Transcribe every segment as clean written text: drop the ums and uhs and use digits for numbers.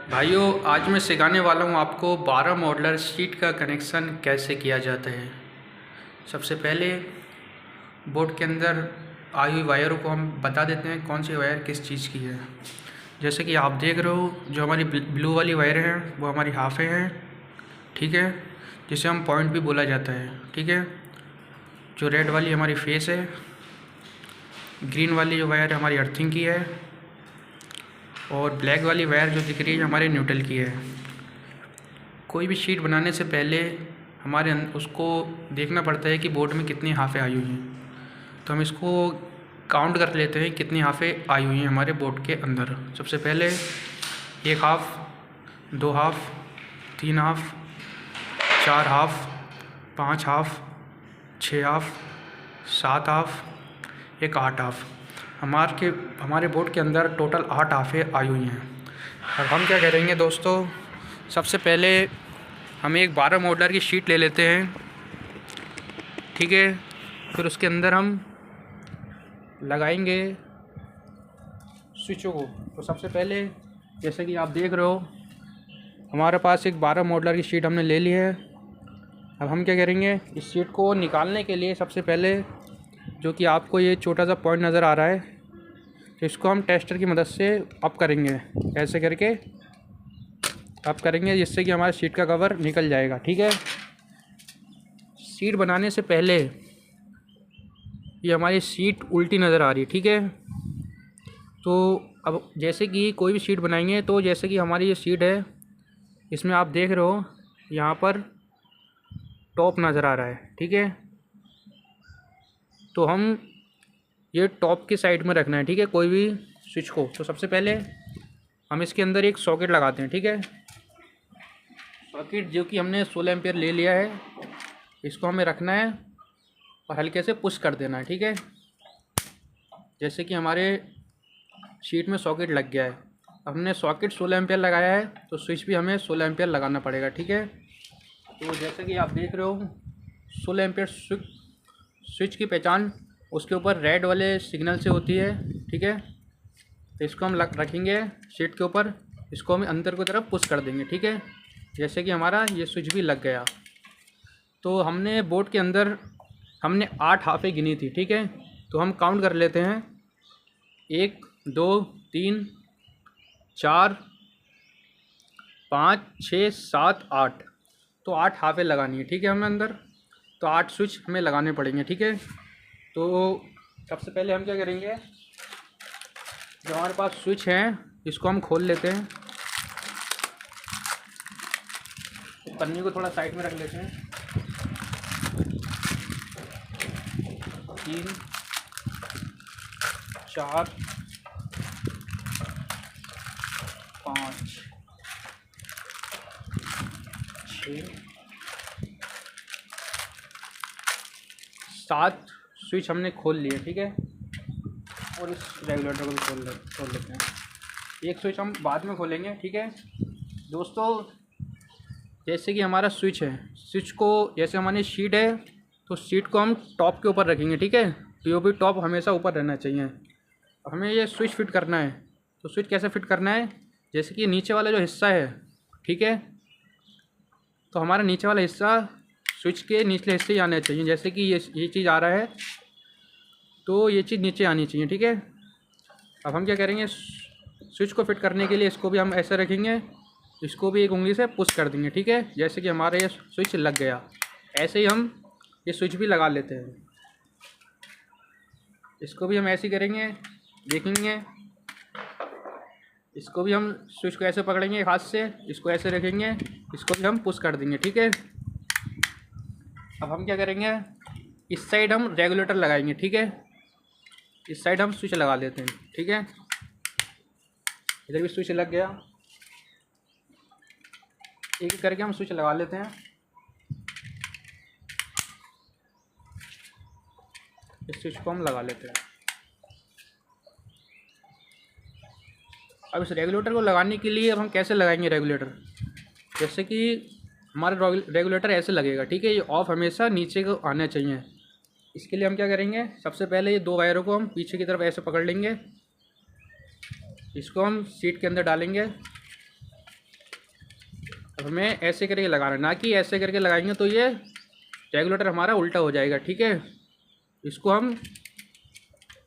भाइयों, आज मैं सिखाने वाला हूँ आपको 12 मॉडलर शीट का कनेक्शन कैसे किया जाता है। सबसे पहले बोर्ड के अंदर आई हुई वायरों को हम बता देते हैं कौन सी वायर किस चीज़ की है। जैसे कि आप देख रहे हो, जो हमारी ब्लू वाली वायर हैं वो हमारी हाफे हैं, ठीक है, जिसे हम पॉइंट भी बोला जाता है, ठीक है। जो रेड वाली हमारी फेस है, ग्रीन वाली जो वायर हमारी अर्थिंग की है, और ब्लैक वाली वायर जो दिख रही है हमारे न्यूट्रल की है। कोई भी शीट बनाने से पहले हमारे उसको देखना पड़ता है कि बोर्ड में कितनी हाफ़ें आई हुई हैं। तो हम इसको काउंट कर लेते हैं कितनी हाफ़ें आई हुई हैं हमारे बोर्ड के अंदर। सबसे पहले 1 half, 2 half, 3 half, 4 half, 5 half, 6 half, 7 half, एक 8 हाफ़। हमारे बोर्ड के अंदर टोटल 8 हाफ़ें आई हुई हैं। अब हम क्या करेंगे दोस्तों, सबसे पहले हम एक 12 मॉडलर की शीट ले लेते हैं, ठीक है। फिर उसके अंदर हम लगाएंगे स्विचों को। तो सबसे पहले जैसे कि आप देख रहे हो, हमारे पास एक 12 मॉडलर की शीट हमने ले ली है। अब हम क्या करेंगे, इस शीट को निकालने के लिए सबसे पहले जो कि आपको ये छोटा सा पॉइंट नज़र आ रहा है, तो इसको हम टेस्टर की मदद से अप करेंगे, ऐसे करके अप करेंगे, जिससे कि हमारे शीट का कवर निकल जाएगा, ठीक है। शीट बनाने से पहले ये हमारी शीट उल्टी नज़र आ रही है, ठीक है। तो अब जैसे कि कोई भी शीट बनाएंगे, तो जैसे कि हमारी ये शीट है, इसमें आप देख रहे हो यहाँ पर टॉप नज़र आ रहा है, ठीक है। तो हम ये टॉप की साइड में रखना है, ठीक है, कोई भी स्विच को। तो सबसे पहले हम इसके अंदर एक सॉकेट लगाते हैं, ठीक है। सॉकेट जो कि हमने 16 एम्पियर ले लिया है, इसको हमें रखना है और हल्के से पुश कर देना है, ठीक है। जैसे कि हमारे शीट में सॉकेट लग गया है। अब हमने सॉकेट 16 एम्पियर लगाया है, तो स्विच भी हमें 16 एम्पियर लगाना पड़ेगा, ठीक है। तो जैसे कि आप देख रहे हो, 16 एम्पियर स्विच की पहचान उसके ऊपर रेड वाले सिग्नल से होती है, ठीक है। तो इसको हम रखेंगे शीट के ऊपर, इसको हम अंदर की तरफ पुश कर देंगे, ठीक है। जैसे कि हमारा ये स्विच भी लग गया। तो हमने बोर्ड के अंदर हमने 8 हाफ़ें गिनी थी, ठीक है। तो हम काउंट कर लेते हैं, 1, 2, 3, 4, 5, 6, 7, 8। तो 8 हाफ़ें लगानी है, ठीक है, हमें अंदर। तो 8 स्विच हमें लगाने पड़ेंगे, ठीक है। तो सबसे पहले हम क्या करेंगे, जो हमारे पास स्विच हैं इसको हम खोल लेते हैं। तो पन्नी को थोड़ा साइड में रख लेते हैं। 3, 4, 5, 6, 7 स्विच हमने खोल लिए, ठीक है। और इस रेगुलेटर को भी खोल लेते हैं। एक स्विच हम बाद में खोलेंगे, ठीक है दोस्तों। जैसे कि हमारा स्विच है, स्विच को जैसे हमारी शीट है, तो शीट को हम टॉप के ऊपर रखेंगे, ठीक है। पीओपी टॉप हमेशा ऊपर रहना चाहिए। हमें ये स्विच फिट करना है। तो स्विच कैसे फिट करना है, जैसे कि नीचे वाला जो हिस्सा है, ठीक है, तो हमारा नीचे वाला हिस्सा स्विच के निचले हिस्से ही आना चाहिए। जैसे कि ये चीज़ आ रहा है, तो ये चीज़ नीचे आनी चाहिए, ठीक है। अब हम क्या करेंगे, स्विच को फिट करने के लिए इसको भी हम ऐसे रखेंगे, इसको भी एक उंगली से पुश कर देंगे, ठीक है। जैसे कि हमारा ये स्विच लग गया, ऐसे ही हम ये स्विच भी लगा लेते हैं। इसको भी हम ऐसे ही करेंगे, देखेंगे। इसको भी हम स्विच को ऐसे पकड़ेंगे हाथ से, इसको ऐसे रखेंगे, इसको भी हम पुश कर देंगे, ठीक है। अब हम क्या करेंगे, इस साइड हम रेगुलेटर लगाएंगे, ठीक है। इस साइड हम स्विच लगा लेते हैं, ठीक है। इधर भी स्विच लग गया, एक एक करके हम स्विच लगा लेते हैं। इस स्विच को हम लगा लेते हैं। अब इस रेगुलेटर को लगाने के लिए अब हम कैसे लगाएंगे रेगुलेटर, जैसे कि हमारा रेगुलेटर ऐसे लगेगा, ठीक है। ये ऑफ हमेशा नीचे को आना चाहिए। इसके लिए हम क्या करेंगे, सबसे पहले ये 2 वायरों को हम पीछे की तरफ ऐसे पकड़ लेंगे, इसको हम सीट के अंदर डालेंगे, तो हमें ऐसे करके लगाना, ना कि ऐसे करके लगाएंगे तो ये रेगुलेटर हमारा उल्टा हो जाएगा। ठीक है, इसको हम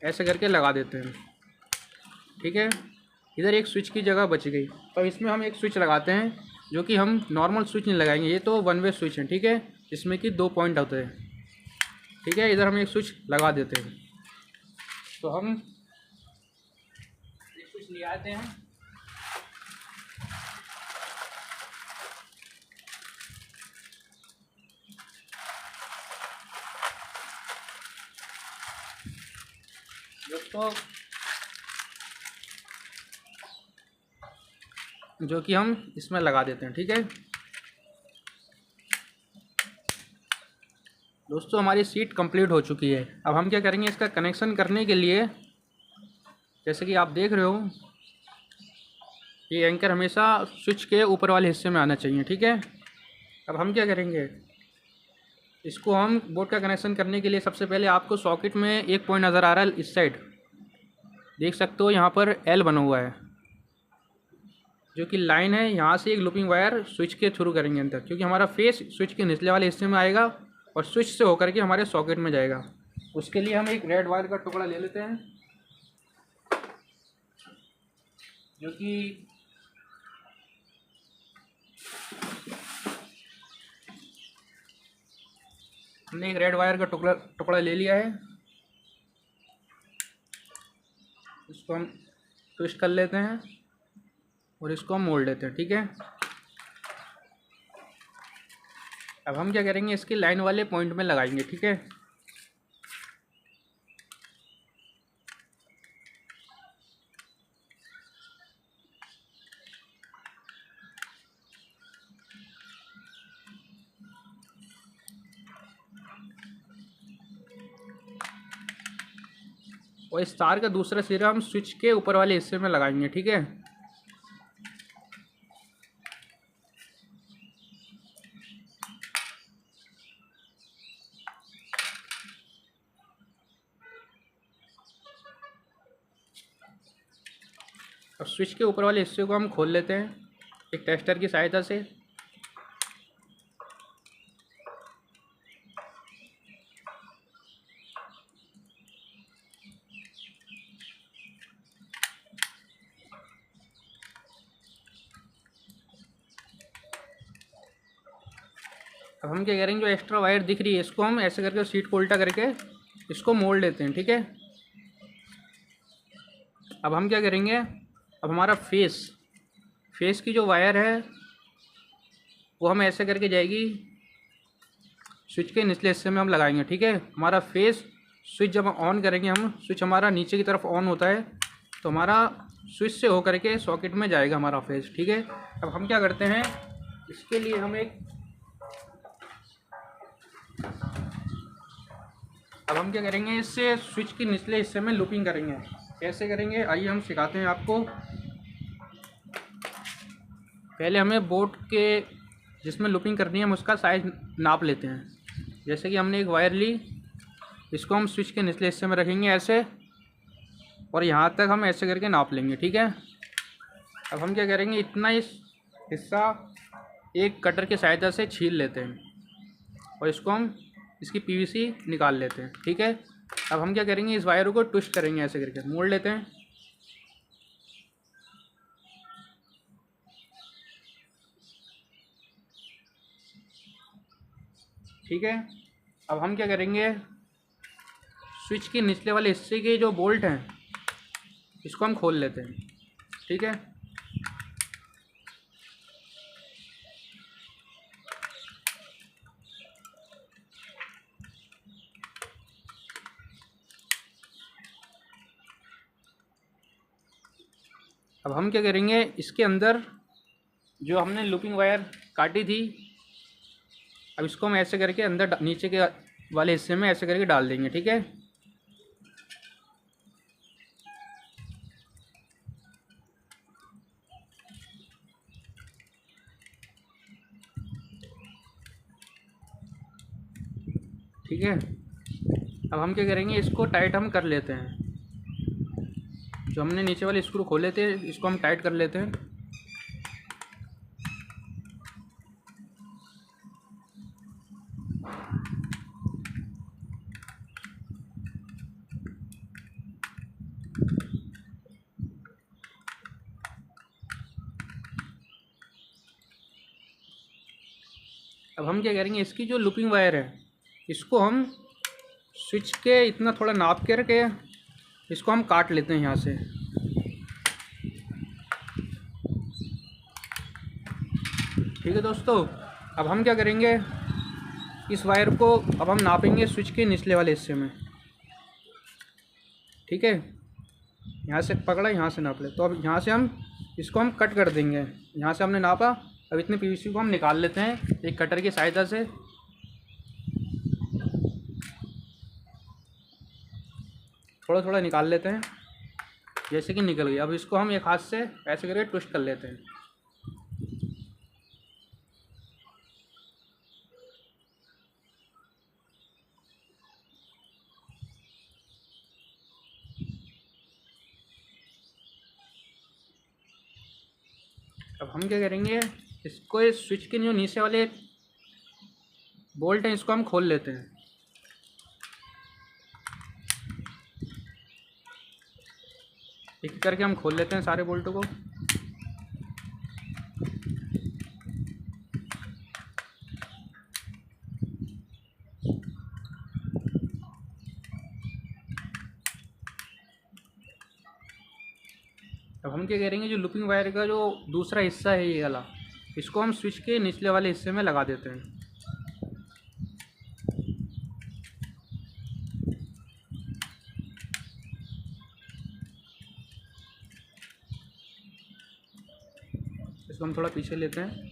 ऐसे करके लगा देते हैं। ठीक है, इधर एक स्विच की जगह बच गई, तो इसमें हम एक स्विच लगाते हैं, जो कि हम नॉर्मल स्विच नहीं लगाएंगे, ये तो वन वे स्विच है। ठीक है, इसमें कि 2 पॉइंट होते हैं। ठीक है, इधर हम एक स्विच लगा देते हैं। तो हम एक स्विच ले आते हैं। दोस्तों, जो कि हम इसमें लगा देते हैं। ठीक है दोस्तों, हमारी सीट कंप्लीट हो चुकी है। अब हम क्या करेंगे, इसका कनेक्शन करने के लिए, जैसे कि आप देख रहे हो, ये एंकर हमेशा स्विच के ऊपर वाले हिस्से में आना चाहिए। ठीक है, अब हम क्या करेंगे, इसको हम बोर्ड का कनेक्शन करने के लिए सबसे पहले आपको सॉकेट में एक पॉइंट नज़र आ रहा है, इस साइड देख सकते हो, यहाँ पर एल बना हुआ है, जो कि लाइन है। यहाँ से एक लूपिंग वायर स्विच के थ्रू करेंगे अंदर, क्योंकि हमारा फेस स्विच के निचले वाले हिस्से में आएगा और स्विच से होकर के हमारे सॉकेट में जाएगा। उसके लिए हम एक रेड वायर का टुकड़ा ले लेते हैं, जो कि हमने एक रेड वायर का टुकड़ा ले लिया है। इसको हम ट्विस्ट कर लेते हैं और इसको हम मोड़ लेते हैं। ठीक है, अब हम क्या करेंगे, इसके लाइन वाले पॉइंट में लगाएंगे। ठीक है, और इस तार का दूसरा सिरा हम स्विच के ऊपर वाले हिस्से में लगाएंगे। ठीक है, अब स्विच के ऊपर वाले हिस्से को हम खोल लेते हैं एक टेस्टर की सहायता से। अब हम क्या करेंगे, जो एक्स्ट्रा वायर दिख रही है, इसको हम ऐसे करके सीट को उल्टा करके इसको मोड़ लेते हैं। ठीक है, अब हम क्या करेंगे, अब हमारा फेस की जो वायर है वो हम ऐसे करके जाएगी, स्विच के निचले हिस्से में हम लगाएंगे। ठीक है, हमारा फेस स्विच जब ऑन करेंगे, हम स्विच हमारा नीचे की तरफ ऑन होता है, तो हमारा स्विच से होकर के सॉकेट में जाएगा हमारा फेस। ठीक है, अब हम क्या करते हैं, इसके लिए हम अब हम क्या करेंगे, इससे स्विच के निचले हिस्से में लूपिंग करेंगे। कैसे करेंगे, आइए हम सिखाते हैं आपको। पहले हमें बोर्ड के जिसमें लूपिंग करनी है, हम उसका साइज नाप लेते हैं। जैसे कि हमने एक वायर ली, इसको हम स्विच के निचले हिस्से में रखेंगे ऐसे, और यहाँ तक हम ऐसे करके नाप लेंगे। ठीक है, अब हम क्या करेंगे, इतना इस हिस्सा एक कटर की सहायता से छील लेते हैं और इसको हम इसकी पीवीसी निकाल लेते हैं। ठीक है, अब हम क्या करेंगे, इस वायर को ट्विस्ट करेंगे, ऐसे करके मोड़ लेते हैं। ठीक है, अब हम क्या करेंगे, स्विच के निचले वाले हिस्से के जो बोल्ट हैं इसको हम खोल लेते हैं। ठीक है, अब हम क्या करेंगे, इसके अंदर जो हमने लूपिंग वायर काटी थी, अब इसको हम ऐसे करके अंदर नीचे के वाले हिस्से में ऐसे करके डाल देंगे। ठीक है, ठीक है, अब हम क्या करेंगे, इसको टाइट हम कर लेते हैं। जो हमने नीचे वाले स्क्रू खोले थे, इसको हम टाइट कर लेते हैं। अब हम क्या करेंगे, इसकी जो लूपिंग वायर है इसको हम स्विच के इतना थोड़ा नाप के रखे, इसको हम काट लेते हैं यहाँ से। ठीक है दोस्तों, अब हम क्या करेंगे, इस वायर को अब हम नापेंगे स्विच के निचले वाले हिस्से में। ठीक है, यहाँ से पकड़ा, यहाँ से नाप ले, तो अब यहाँ से हम इसको हम कट कर देंगे। यहाँ से हमने नापा, अब इतने पीवीसी को हम निकाल लेते हैं एक कटर की सहायता से। थोड़ा थोड़ा निकाल लेते हैं, जैसे कि निकल गया। अब इसको हम एक हाथ से ऐसे करके ट्विस्ट कर लेते हैं। अब हम क्या करेंगे, इसको इस स्विच के जो नीचे वाले बोल्ट हैं इसको हम खोल लेते हैं। एक करके हम खोल लेते हैं सारे बोल्टों को। अब हम क्या करेंगे, जो लूपिंग वायर का जो दूसरा हिस्सा है ये वाला, इसको हम स्विच के निचले वाले हिस्से में लगा देते हैं। इसको हम थोड़ा पीछे लेते हैं,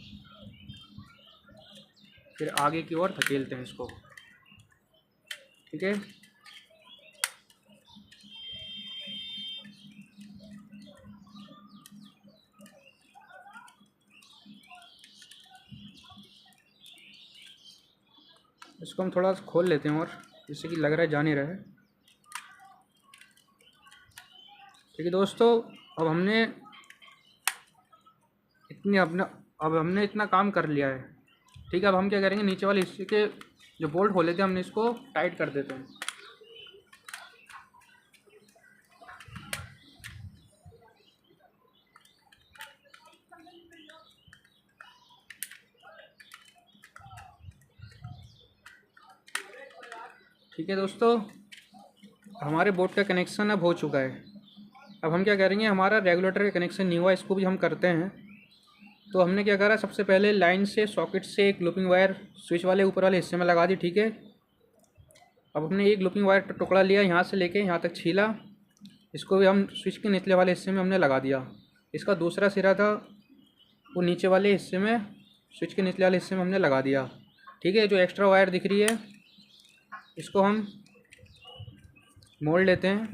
फिर आगे की ओर धकेलते हैं इसको। ठीक है, इसको हम थोड़ा खोल लेते हैं और जैसे कि लग रहा है जा नहीं रहा है। ठीक है दोस्तों, अब हमने इतना काम कर लिया है। ठीक है, अब हम क्या करेंगे, नीचे वाले हिस्से के जो बोल्ट खोले थे हमने इसको टाइट कर देते हैं। ठीक है दोस्तों, हमारे बोर्ड का कनेक्शन अब हो चुका है। अब हम क्या करेंगे, हमारा रेगुलेटर का कनेक्शन नहीं हुआ, इसको भी हम करते हैं। तो हमने क्या करा, सबसे पहले लाइन से सॉकेट से एक लूपिंग वायर स्विच वाले ऊपर वाले हिस्से में लगा दी। ठीक है, अब हमने एक लूपिंग वायर का टुकड़ा लिया, यहाँ से लेके यहाँ तक छीला, इसको भी हम स्विच के निचले वाले हिस्से में हमने लगा दिया। इसका दूसरा सिरा था वो नीचे वाले हिस्से में, स्विच के निचले वाले हिस्से में हमने लगा दिया। ठीक है, जो एक्स्ट्रा वायर दिख रही है इसको हम मोड़ लेते हैं।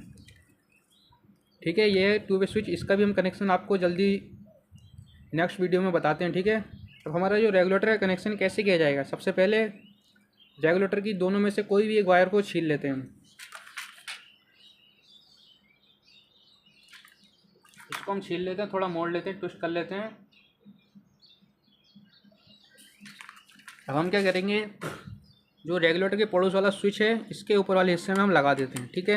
ठीक है, ये टू वे स्विच, इसका भी हम कनेक्शन आपको जल्दी नेक्स्ट वीडियो में बताते हैं। ठीक है, अब हमारा जो रेगुलेटर का कनेक्शन कैसे किया जाएगा, सबसे पहले रेगुलेटर की दोनों में से कोई भी एक वायर को छील लेते हैं हम। इसको हम छील लेते हैं, थोड़ा मोड़ लेते हैं, ट्विस्ट कर लेते हैं। अब हम क्या करेंगे, जो रेगुलेटर के पड़ोस वाला स्विच है इसके ऊपर वाले हिस्से में हम लगा देते हैं। ठीक है,